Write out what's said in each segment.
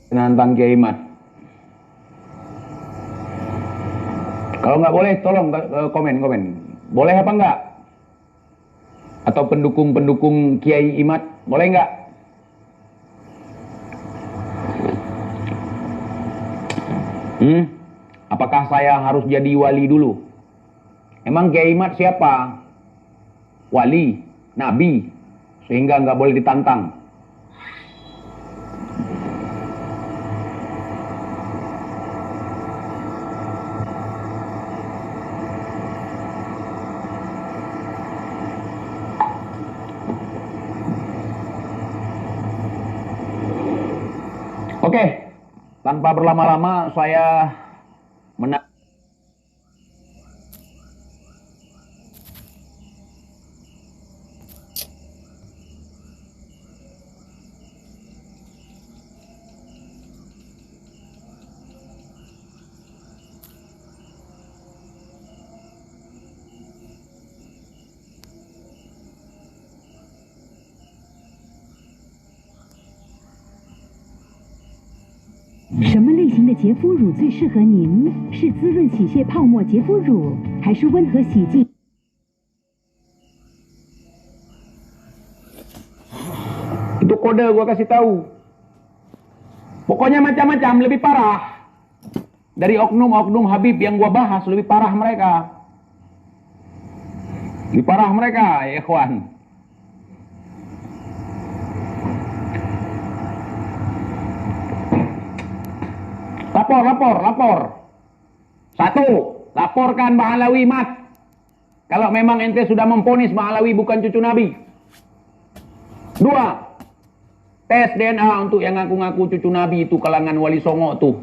Tentang Kiai Mat. Kalau nggak boleh, tolong komen. Boleh apa nggak? Atau pendukung-pendukung Kiai Imat, boleh nggak? Apakah saya harus jadi wali dulu? Emang Kiai Imat siapa? Wali, nabi, sehingga nggak boleh ditantang. Oke, tanpa berlama-lama saya什么类型的洁肤乳最适合您？是滋润洗卸泡沫洁肤乳，还是温和洗净？ Itu kode gua kasih tahu. Pokoknya macam-macam, lebih parah. Dari oknum-oknum Habib yang gua bahas, lebih parah mereka. Lebih parah mereka, ya ikhwan. Lapor. Satu, laporkan Bang Alawi Mat. Kalau memang ente sudah memponis Bang Alawi bukan cucu Nabi. Dua, tes DNA untuk yang ngaku-ngaku cucu Nabi itu, kalangan Wali Songo tuh.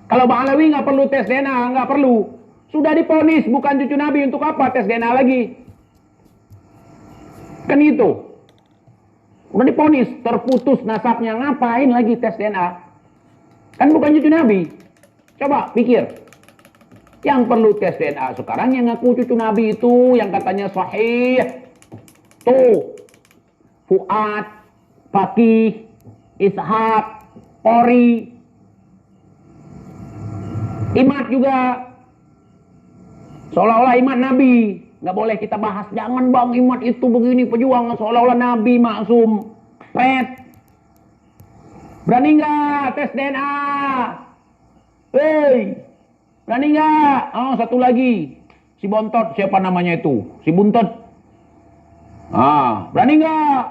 Kalau Bang Alawi nggak perlu tes DNA, nggak perlu. Sudah diponis bukan cucu Nabi, untuk apa tes DNA lagi? Kan itu. Udah diponis, terputus nasabnya, ngapain lagi tes DNA? Kan bukan cucu Nabi. Coba pikir. Yang perlu tes DNA sekarang yang ngaku cucu Nabi itu, yang katanya sahih. Tuh. Fuad, Fakih, Ishak, Ori, Imat juga. Seolah-olah Imat Nabi. Nggak boleh kita bahas. Jangan bang, Imat itu begini pejuang. Seolah-olah Nabi maksum. Pret. Berani nggak tes DNA? Hei, berani nggak? Oh, satu lagi. Si Bontot, siapa namanya itu? Si Buntot. Berani nggak?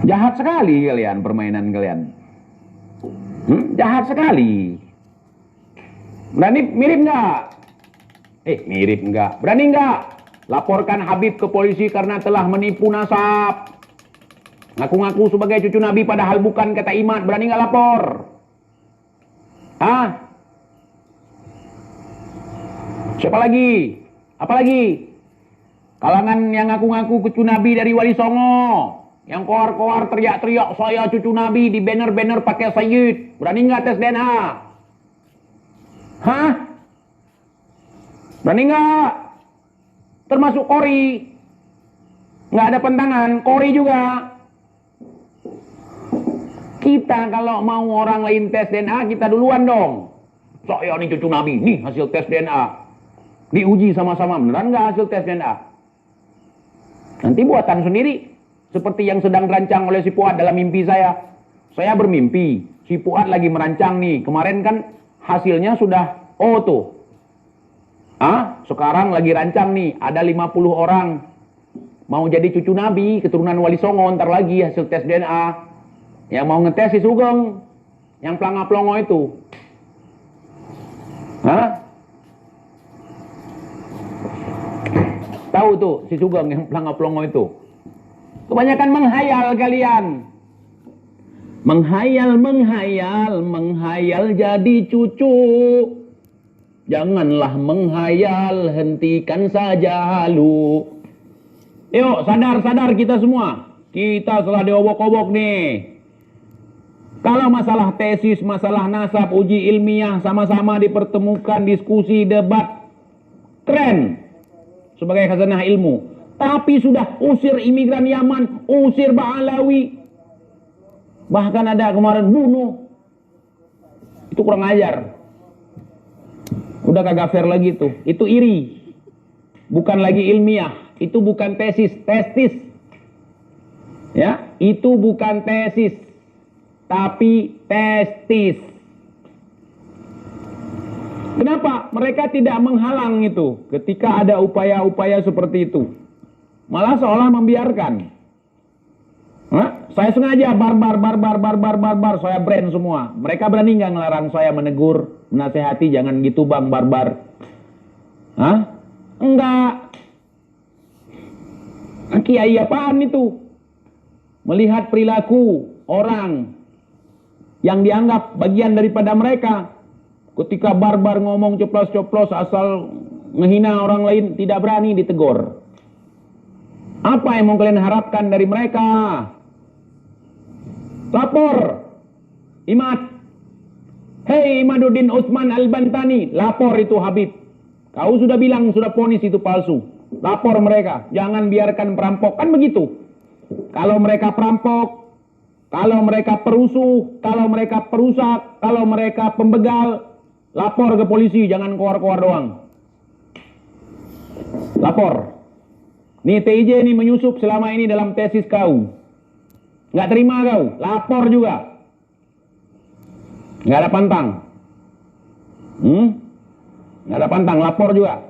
Jahat sekali kalian, permainan kalian. Jahat sekali. Berani, mirip nggak? Mirip nggak? Berani nggak? Laporkan Habib ke polisi karena telah menipu nasab. Ngaku-ngaku sebagai cucu Nabi padahal bukan, kata Imat. Berani nggak lapor? Siapa lagi? Apa lagi? Kalangan yang ngaku-ngaku cucu Nabi dari Wali Songo. Yang koar-koar teriak-teriak saya cucu Nabi di banner-banner pakai Sayyid. Berani nggak tes DNA? Berani nggak? Termasuk Kori. Nggak ada pentangan. Kori juga. Kita kalau mau orang lain tes DNA, kita duluan dong. Saya nih cucu Nabi, nih hasil tes DNA. Diuji sama-sama, beneran nggak hasil tes DNA? Nanti buatan sendiri. Seperti yang sedang dirancang oleh si Fuad dalam mimpi saya. Saya bermimpi, si Fuad lagi merancang nih. Kemarin kan hasilnya sudah, tuh. Sekarang lagi rancang nih, ada 50 orang. Mau jadi cucu Nabi, keturunan Wali Songo, ntar lagi hasil tes DNA. Yang mau ngetes si Sugeng, yang pelanga-pelongo itu. Tahu tuh si Sugeng yang pelanga-pelongo itu. Kebanyakan menghayal kalian. Menghayal jadi cucu. Janganlah menghayal, hentikan saja lu. Yuk, sadar kita semua. Kita setelah diobok-obok nih. Kalau masalah tesis, masalah nasab, uji ilmiah, sama-sama dipertemukan, diskusi, debat, keren sebagai khazanah ilmu. Tapi sudah usir imigran Yaman, usir Ba'alawi, Bahkan ada kemarin bunuh. Itu kurang ajar. Udah kagak fair lagi tuh. Itu iri. Bukan lagi ilmiah. Itu bukan tesis, testis. Ya, itu bukan tesis, tapi testis. Kenapa? Mereka tidak menghalang itu ketika ada upaya-upaya seperti itu. Malah seolah membiarkan. Saya sengaja barbar, saya brand semua. Mereka berani nggak ngelarang saya, menegur, menasehati, jangan gitu bang, barbar. Enggak. Kiai apaan itu? Melihat perilaku orang yang dianggap bagian daripada mereka. Ketika barbar ngomong ceplos-ceplos asal menghina orang lain, tidak berani ditegur. Apa yang mau kalian harapkan dari mereka? Lapor. Imat. Hei Imaduddin Utsman Al-Bantani, lapor itu Habib. Kau sudah bilang, sudah ponis itu palsu. Lapor mereka, jangan biarkan perampok. Kan begitu. Kalau mereka perampok, kalau mereka perusuh, kalau mereka perusak, kalau mereka pembegal, lapor ke polisi, jangan keluar-keluar doang. Lapor. Nih TIJ ini menyusup selama ini dalam tesis kau. Nggak terima kau, lapor juga. Nggak ada pantang. Nggak ada pantang, lapor juga.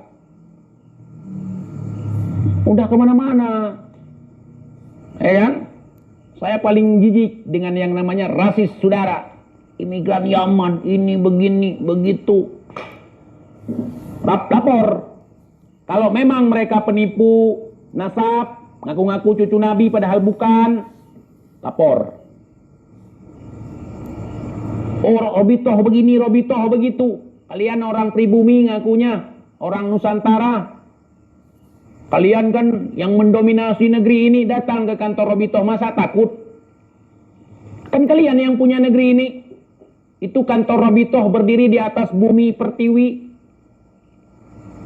Udah kemana-mana. Kan? Saya paling jijik dengan yang namanya rasis saudara. Imigran Yaman, ini begini, begitu. Lapor. Kalau memang mereka penipu, nasab, ngaku-ngaku cucu Nabi padahal bukan, lapor. Oh, Robitoh begini, Robitoh begitu. Kalian orang pribumi ngakunya, orang Nusantara. Kalian kan yang mendominasi negeri ini, datang ke kantor Robitoh, masa takut? Kan kalian yang punya negeri ini. Itu kantor Robitoh berdiri di atas bumi pertiwi.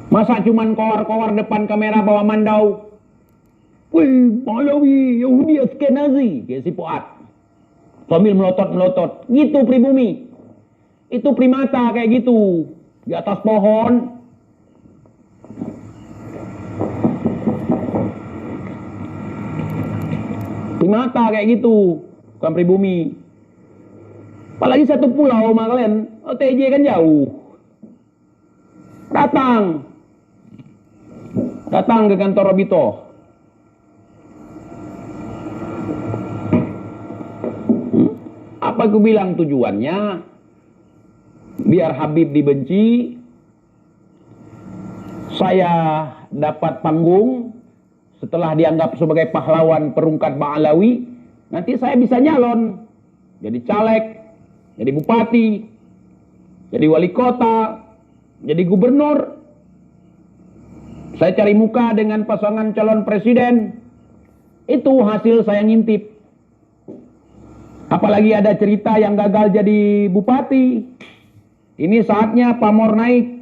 Masa cuman kowar-kowar depan kamera bawa mandau? Wih, Malawi, Yahudi Askenazi, kayak si Fuad. Sambil melotot-melotot. Gitu pribumi. Itu primata kayak gitu. Di atas pohon. Primata kayak gitu. Bukan pribumi. Apalagi satu pulau sama kalian. OTJ kan jauh. Datang ke kantor Robitoh. Apa aku bilang tujuannya? Biar Habib dibenci. Saya dapat panggung. Setelah dianggap sebagai pahlawan perungkat Ba'alawi, nanti saya bisa nyalon. Jadi caleg, jadi bupati, jadi wali kota, jadi gubernur. Saya cari muka dengan pasangan calon presiden. Itu hasil saya ngintip. Apalagi ada cerita yang gagal jadi bupati. Ini saatnya pamor naik.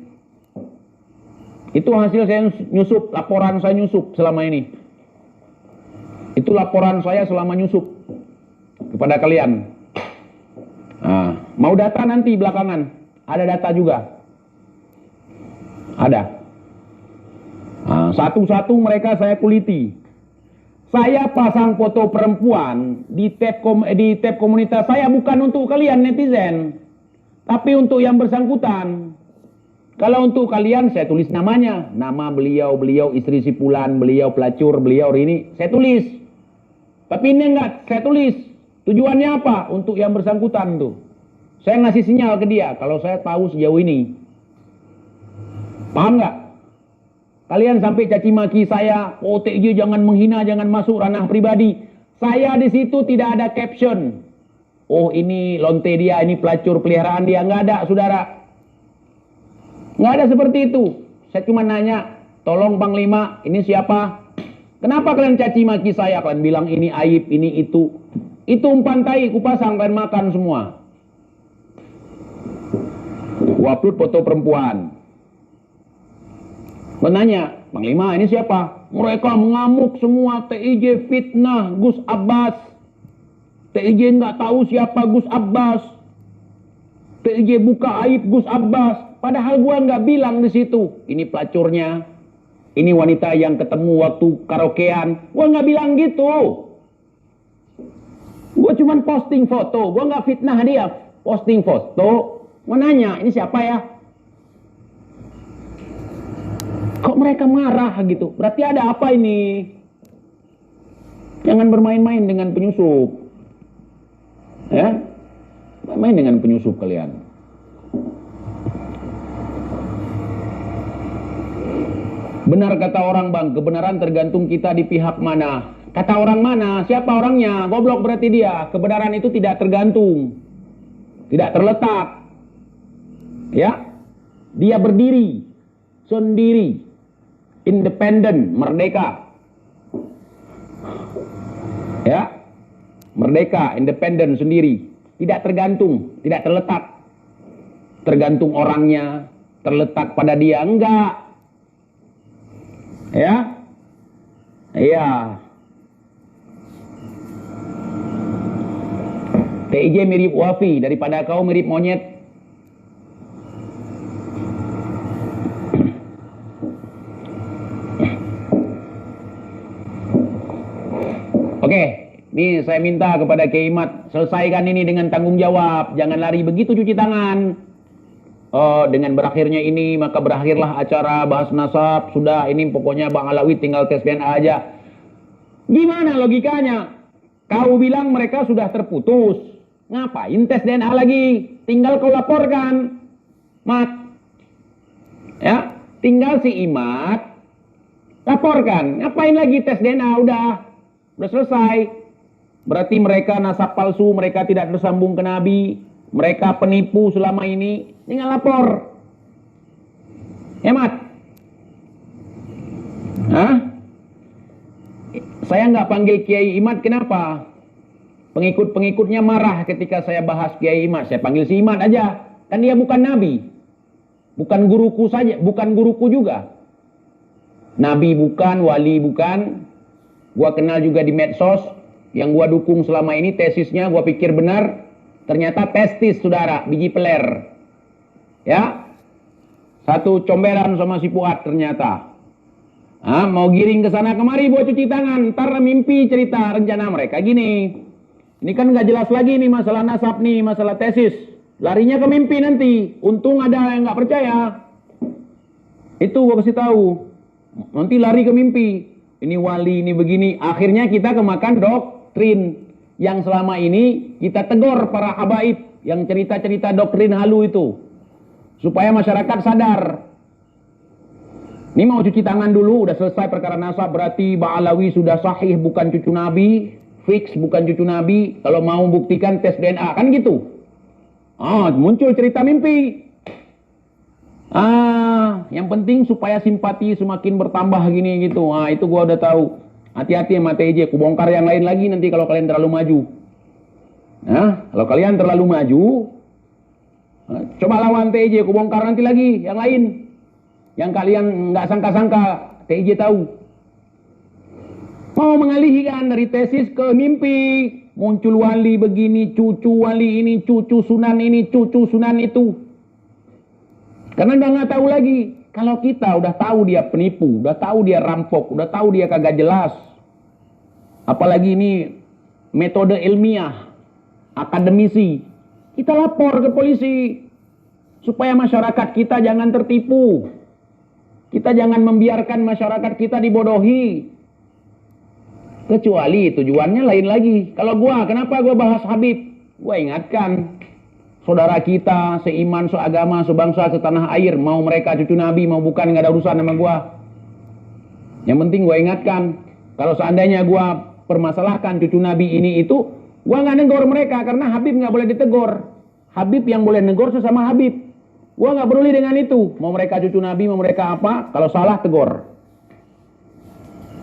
Itu hasil saya nyusup, laporan saya nyusup selama ini. Itu laporan saya selama nyusup kepada kalian. Nah, mau data nanti belakangan. Ada data juga. Ada. Nah, satu-satu mereka saya kuliti. Saya pasang foto perempuan di tab komunitas saya bukan untuk kalian netizen, tapi untuk yang bersangkutan. Kalau untuk kalian saya tulis namanya, nama beliau istri si Fulan, beliau pelacur, beliau ini saya tulis. Tapi ini enggak saya tulis. Tujuannya apa? Untuk yang bersangkutan tuh. Saya ngasih sinyal ke dia kalau saya tahu sejauh ini. Paham nggak? Kalian sampai caci maki saya, OTJ jangan menghina, jangan masuk ranah pribadi. Saya di situ tidak ada caption. Oh ini lonte dia, ini pelacur peliharaan dia, nggak ada, saudara. Nggak ada seperti itu. Saya cuma nanya, tolong Panglima, ini siapa? Kenapa kalian caci maki saya? Kalian bilang ini aib, ini itu. Itu umpan tai, kupasang, kalian makan semua. Upload foto perempuan. Menanya, Panglima ini siapa? Mereka mengamuk semua, TIJ fitnah Gus Abbas. TJ nggak tahu siapa Gus Abbas. TJ buka aib Gus Abbas. Padahal gua nggak bilang di situ. Ini pelacurnya. Ini wanita yang ketemu waktu karaokean. Gua nggak bilang gitu. Gua cuman posting foto. Gua nggak fitnah dia. Posting foto. Gua nanya, ini siapa ya? Kok mereka marah gitu? Berarti ada apa ini? Jangan bermain-main dengan penyusup. Ya, main dengan penyusup kalian. Benar kata orang bang, kebenaran tergantung kita di pihak mana. Kata orang mana? Siapa orangnya? Goblok berarti dia. Kebenaran itu tidak tergantung, tidak terletak. Ya, dia berdiri sendiri, independen, merdeka. Ya. Merdeka, independen sendiri. Tidak tergantung, tidak terletak. Tergantung orangnya, terletak pada dia. Enggak. Ya. Iya. TJ mirip Wafi daripada kau mirip monyet. Oke. Nih saya minta kepada Kiai Imad, selesaikan ini dengan tanggung jawab. Jangan lari begitu cuci tangan. Oh, dengan berakhirnya ini, maka berakhirlah acara bahas nasab. Sudah, ini pokoknya Bang Alawi tinggal tes DNA aja. Gimana logikanya? Kau bilang mereka sudah terputus. Ngapain tes DNA lagi? Tinggal kau laporkan. Mat. Ya, tinggal si Imad laporkan. Ngapain lagi tes DNA? Udah selesai. Berarti mereka nasab palsu, mereka tidak tersambung ke Nabi, mereka penipu selama ini. Tinggal lapor. Hemat. Hah? Saya nggak panggil Kiai Imad, kenapa? Pengikut-pengikutnya marah ketika saya bahas Kiai Imad. Saya panggil si Imad aja. Kan dia bukan Nabi. Bukan guruku saja, bukan guruku juga. Nabi bukan, wali bukan. Gua kenal juga di medsos. Yang gua dukung selama ini tesisnya gua pikir benar, ternyata testis saudara, biji peler. Ya. Satu comberan sama si Fuad ternyata. Mau giring ke sana kemari buat cuci tangan, ntar mimpi cerita rencana mereka gini. Ini kan nggak jelas lagi nih masalah nasab nih, masalah tesis. Larinya ke mimpi nanti. Untung ada yang nggak percaya. Itu gua kasih tahu. Nanti lari ke mimpi. Ini wali, ini begini. Akhirnya kita kemakan doktrin yang selama ini kita tegur para habaib yang cerita-cerita doktrin halu itu, supaya masyarakat sadar. Ini mau cuci tangan dulu, udah selesai perkara nasab, berarti Ba'alawi sudah sahih, bukan cucu Nabi, fix bukan cucu Nabi. Kalau mau buktikan tes DNA, kan gitu. Muncul cerita mimpi. Yang penting supaya simpati semakin bertambah gini gitu. Itu gua udah tahu. Hati-hati sama TJ, ku bongkar yang lain lagi nanti kalau kalian terlalu maju. Kalau kalian terlalu maju, coba lawan TJ, ku bongkar nanti lagi yang lain. Yang kalian nggak sangka-sangka, TJ tahu. Mau mengalihkan dari tesis ke mimpi. Muncul wali begini, cucu wali ini, cucu sunan ini, cucu sunan itu. Karena udah nggak tahu lagi. Kalau kita udah tahu dia penipu, udah tahu dia rampok, udah tahu dia kagak jelas. Apalagi ini metode ilmiah, akademisi. Kita lapor ke polisi. Supaya masyarakat kita jangan tertipu. Kita jangan membiarkan masyarakat kita dibodohi. Kecuali tujuannya lain lagi. Kalau kenapa gua bahas Habib? Gua ingatkan. Saudara kita, seiman, seagama, sebangsa, setanah air. Mau mereka cucu Nabi, mau bukan, gak ada urusan sama gua. Yang penting gua ingatkan. Kalau seandainya gua permasalahkan cucu Nabi ini itu, gua gak negor mereka. Karena Habib gak boleh ditegur. Habib yang boleh negor sesama Habib. Gua gak peduli dengan itu. Mau mereka cucu Nabi, mau mereka apa. Kalau salah, tegur.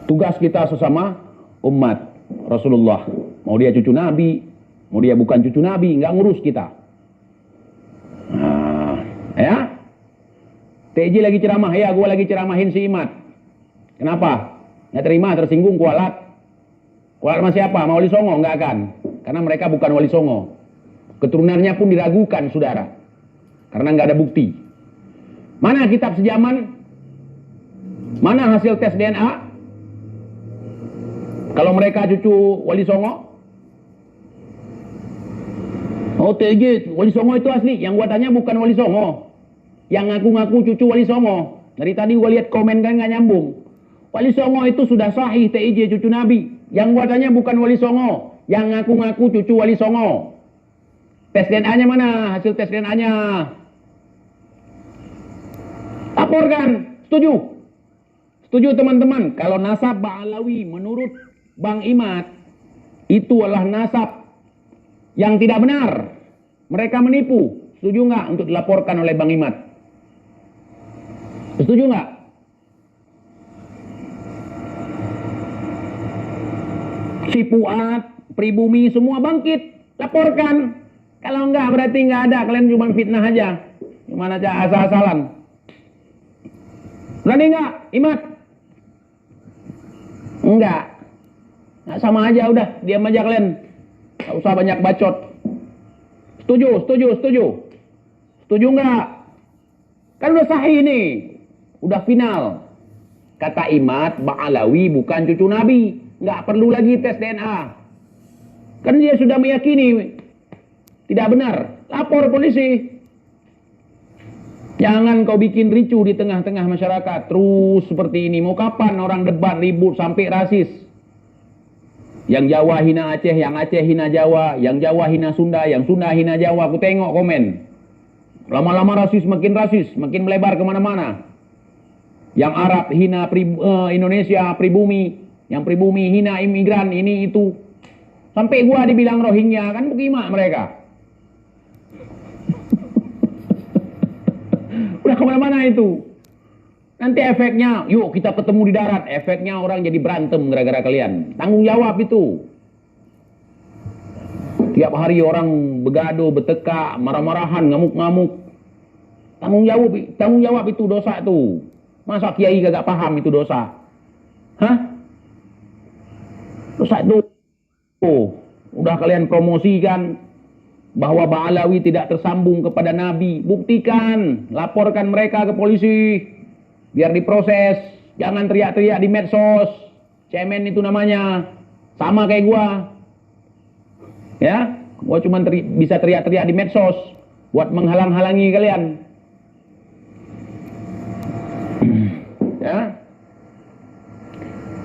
Tugas kita sesama umat Rasulullah. Mau dia cucu Nabi, mau dia bukan cucu Nabi, gak ngurus kita. Ya, TJ lagi ceramah, ya gue lagi ceramahin si Imad. Kenapa? Nggak terima, tersinggung, kualat. Kualat sama siapa? Mauli Songo? Nggak akan. Karena mereka bukan Wali Songo. Keturunannya pun diragukan, saudara. Karena nggak ada bukti. Mana kitab sejaman? Mana hasil tes DNA? Kalau mereka cucu Wali Songo? Oh, TJ, Wali Songo itu asli. Yang gua tanya bukan Wali Songo. Yang ngaku-ngaku cucu Wali Songo. Dari tadi gua lihat komen kan nggak nyambung. Wali Songo itu sudah sahih TJ cucu Nabi. Yang gua tanya bukan Wali Songo. Yang ngaku-ngaku cucu Wali Songo. Tes DNA-nya mana? Hasil tes DNA-nya. Laporkan. Setuju? Setuju teman-teman? Kalau nasab Ba'alawi menurut Bang Imad, itu adalah nasab yang tidak benar. Mereka menipu. Setuju nggak untuk dilaporkan oleh Bang Imad? Setuju nggak? Si Fuad, Pribumi, semua bangkit. Laporkan. Kalau enggak berarti nggak ada. Kalian cuma fitnah aja. Gimana aja asal-asalan. Berani nggak, Imad? Enggak. Nah, sama aja udah. Diam aja kalian. Nggak usah banyak bacot. Setuju, setuju, setuju. Setuju nggak? Kan udah sahih ini. Udah final. Kata Imad, Ba'alawi bukan cucu Nabi. Nggak perlu lagi tes DNA. Kan dia sudah meyakini tidak benar. Lapor polisi. Jangan kau bikin ricu di tengah-tengah masyarakat. Terus seperti ini. Mau kapan orang debat ribut sampai rasis? Yang Jawa hina Aceh, yang Aceh hina Jawa, yang Jawa hina Sunda, yang Sunda hina Jawa. Aku tengok komen. Lama-lama rasis, makin melebar kemana-mana. Yang Arab hina Indonesia, pribumi. Yang pribumi hina imigran, ini itu. Sampai gua dibilang Rohingya, kan bagaimana mereka? Udah kemana-mana itu. Nanti efeknya, yuk kita ketemu di darat. Efeknya orang jadi berantem gara-gara kalian. Tanggung jawab itu. Tiap hari orang begaduh, bertekak, marah-marahan, ngamuk-ngamuk. Tanggung jawab itu dosa itu. Masa kiai gak paham itu dosa? Hah? Dosa itu. Oh, udah kalian promosikan bahwa Ba'alawi tidak tersambung kepada Nabi. Buktikan, laporkan mereka ke polisi. Biar diproses. Jangan teriak-teriak di medsos. Cemen itu namanya. Sama kayak gua. Ya, gua cuma bisa teriak-teriak di medsos buat menghalang-halangi kalian. Ya.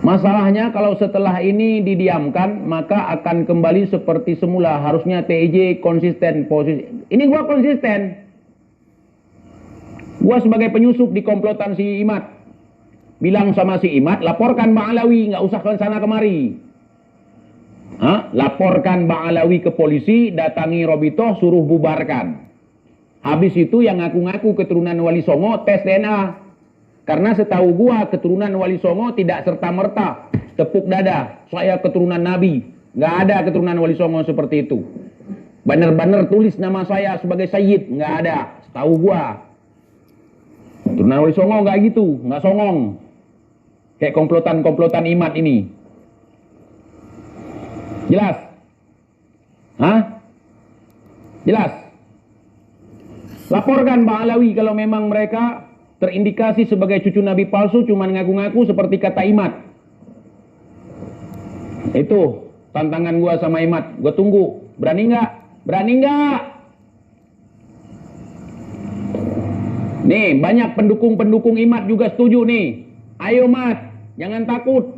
Masalahnya kalau setelah ini didiamkan, maka akan kembali seperti semula. Harusnya TIJ konsisten posisi. Ini gua konsisten. Gua sebagai penyusup di komplotan si Imad. Bilang sama si Imad, laporkan Ba'alawi, nggak usah ke sana kemari. Laporkan Ba'alawi ke polisi, datangi Robitoh, suruh bubarkan. Habis itu yang ngaku-ngaku keturunan Wali Songo, tes DNA. Karena setahu gua keturunan Wali Songo tidak serta-merta tepuk dada, saya keturunan Nabi. Nggak ada keturunan Wali Songo seperti itu. Bener-bener tulis nama saya sebagai Sayyid, nggak ada. Setahu gua. Keturunan Wali Songo nggak gitu, nggak songong. Kayak komplotan-komplotan Imad ini. Jelas? Jelas? Laporkan Ba'alawi kalau memang mereka terindikasi sebagai cucu Nabi palsu, cuman ngaku-ngaku seperti kata Imad. Itu tantangan gua sama Imad. Gua tunggu. Berani nggak? Berani nggak? Nih, banyak pendukung-pendukung Imad juga setuju nih. Ayo Mat, jangan takut.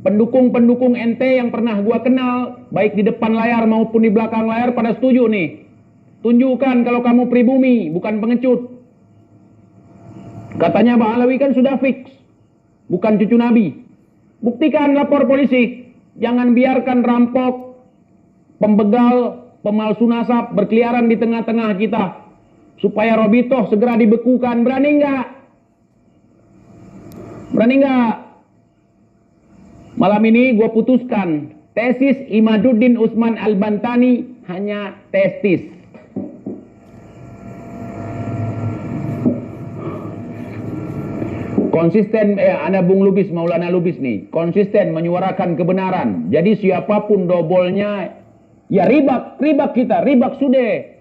Pendukung-pendukung ente yang pernah gua kenal, baik di depan layar maupun di belakang layar, pada setuju nih. Tunjukkan kalau kamu pribumi, bukan pengecut. Katanya Ba'alawi kan sudah fix. Bukan cucu Nabi. Buktikan, lapor polisi. Jangan biarkan rampok, pembegal, pemalsu nasab berkeliaran di tengah-tengah kita. Supaya Robitoh segera dibekukan. Berani nggak? Berani nggak? Malam ini gue putuskan. Tesis Imaduddin Utsman Al-Bantani hanya testis. Konsisten, Anda Bung Lubis, Maulana Lubis nih, konsisten menyuarakan kebenaran. Jadi siapapun dobolnya Ya ribak kita, ribak sudah.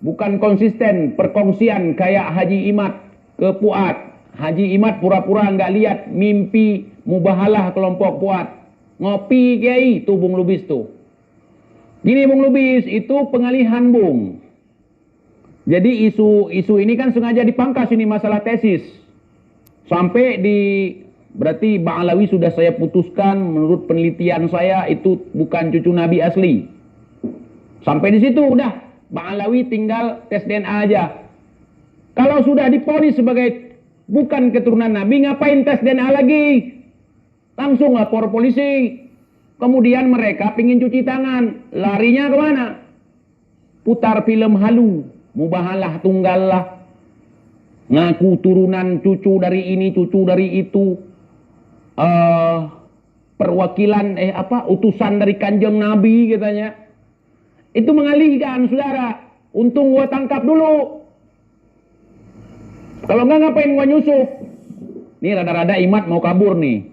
Bukan konsisten, perkongsian kayak Haji Imat ke Puat. Haji Imat pura-pura nggak lihat mimpi mubahalah kelompok Puat. Ngopi kiai, tuh Bung Lubis tuh. Gini Bung Lubis, itu pengalihan Bung. Jadi isu ini kan sengaja dipangkas ini masalah tesis. Sampai berarti Bang Alawi sudah saya putuskan menurut penelitian saya itu bukan cucu Nabi asli. Sampai di situ udah. Bang Alawi tinggal tes DNA aja. Kalau sudah diponis sebagai bukan keturunan Nabi, ngapain tes DNA lagi? Langsung lapor polisi. Kemudian mereka pingin cuci tangan. Larinya kemana? Putar film halu. Mubahalah tunggal lah. Ngaku turunan cucu dari ini, cucu dari itu. Perwakilan, utusan dari kanjeng Nabi katanya. Itu mengalihkan, saudara. Untung gua tangkap dulu. Kalau enggak ngapain gua nyusup? Nih rada-rada Imat mau kabur nih.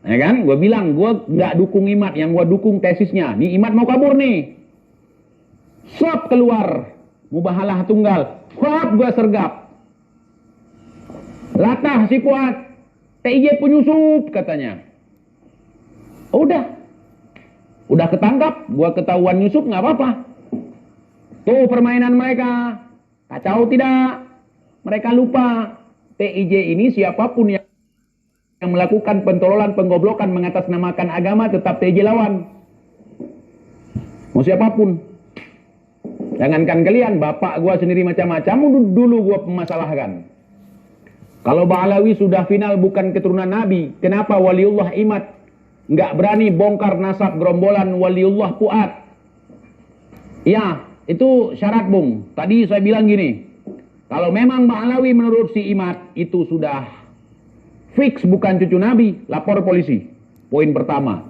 Ya kan? Gua bilang gua nggak dukung Imat, yang gua dukung tesisnya. Nih Imat mau kabur nih. Sop keluar. Mubahalah tunggal. Hop gua sergap. Latah si Puat. TIJ penyusup katanya. Udah ketangkap, gua ketahuan nyusup nggak apa-apa. Tuh permainan mereka. Kacau tidak? Mereka lupa. TIJ ini siapapun yang melakukan pentololan, penggoblokan, mengatasnamakan agama tetap TIJ lawan. Mau siapapun. Jangankan kalian, bapak gua sendiri macam-macam dulu gua pemasalahkan. Kalau Bang Alawi sudah final bukan keturunan Nabi, kenapa Waliullah Imat nggak berani bongkar nasab gerombolan Waliullah Puat? Ya, itu syarat Bung. Tadi saya bilang gini, kalau memang Bang Alawi menurut si Imat itu sudah fix bukan cucu Nabi, lapor polisi. Poin pertama.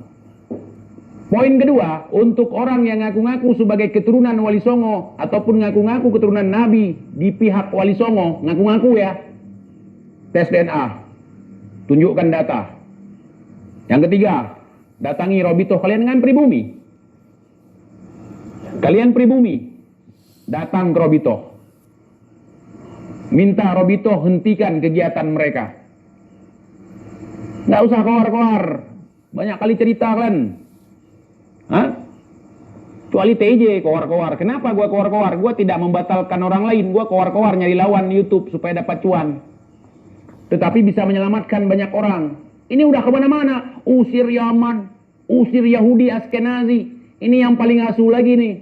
Poin kedua, untuk orang yang ngaku-ngaku sebagai keturunan Wali Songo ataupun ngaku-ngaku keturunan Nabi di pihak Wali Songo, ngaku-ngaku ya, tes DNA, tunjukkan data. Yang ketiga, datangi Robito. Kalian kan pribumi. Kalian pribumi. Datang ke Robito. Minta Robito hentikan kegiatan mereka. Nggak usah keluar-keluar. Banyak kali cerita kan. Kecuali TJ keluar-keluar. Kenapa gua keluar-keluar? Gua tidak membatalkan orang lain. Gua keluar-keluar nyari lawan YouTube supaya dapat cuan. Tetapi bisa menyelamatkan banyak orang. Ini udah kemana-mana. Usir Yaman, usir Yahudi Askenazi. Ini yang paling asuh lagi nih.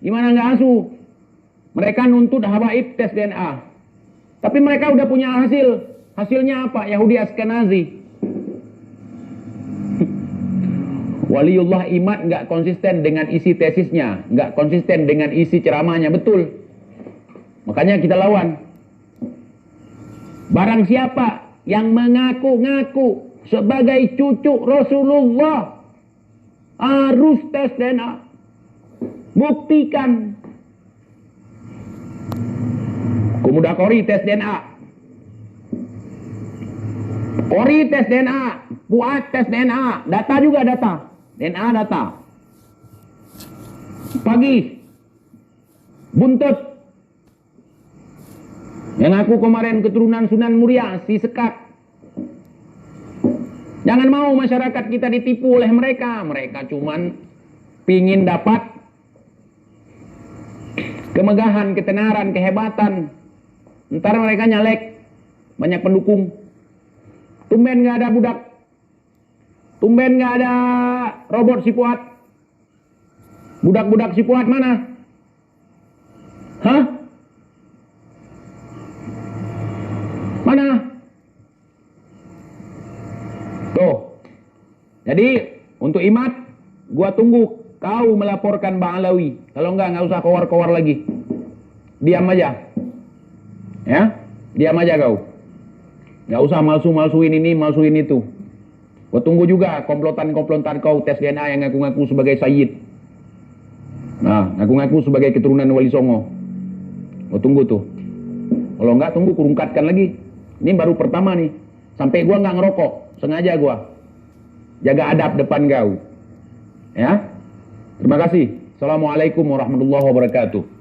Gimana nggak asuh? Mereka nuntut habaib tes DNA. Tapi mereka udah punya hasil. Hasilnya apa? Yahudi Askenazi. Waliullah Imat nggak konsisten dengan isi tesisnya. Nggak konsisten dengan isi ceramahnya. Betul. Makanya kita lawan. Barang siapa yang mengaku-ngaku sebagai cucu Rasulullah harus tes DNA. Buktikan. Kemudian Kori tes DNA. Kori tes DNA. Puat tes DNA. Data juga data. DNA data. Pagi. Buntut. Yang aku kemarin keturunan Sunan Muria, si Sekak. Jangan mau masyarakat kita ditipu oleh mereka. Mereka cuman pingin dapat kemegahan, ketenaran, kehebatan. Ntar mereka nyalek. Banyak pendukung. Tumben gak ada budak. Tumben gak ada robot si Puat. Budak-budak si Puat mana? Hah? Mana? Tuh. Jadi untuk Imat, gua tunggu kau melaporkan Bang Alawi. Kalau enggak usah kowar-kowar lagi. Diam aja. Ya, diam aja kau. Nggak usah malsu-malsuin ini, malsuin itu. Gua tunggu juga komplotan-komplotan kau tes DNA yang ngaku-ngaku sebagai Sayyid. Nah, ngaku-ngaku sebagai keturunan Wali Songo. Gua tunggu tuh. Kalau enggak tunggu kurungkatkan lagi. Ini baru pertama nih. Sampai gua nggak ngerokok, sengaja gua jaga adab depan kau. Ya. Terima kasih. Assalamualaikum warahmatullahi wabarakatuh.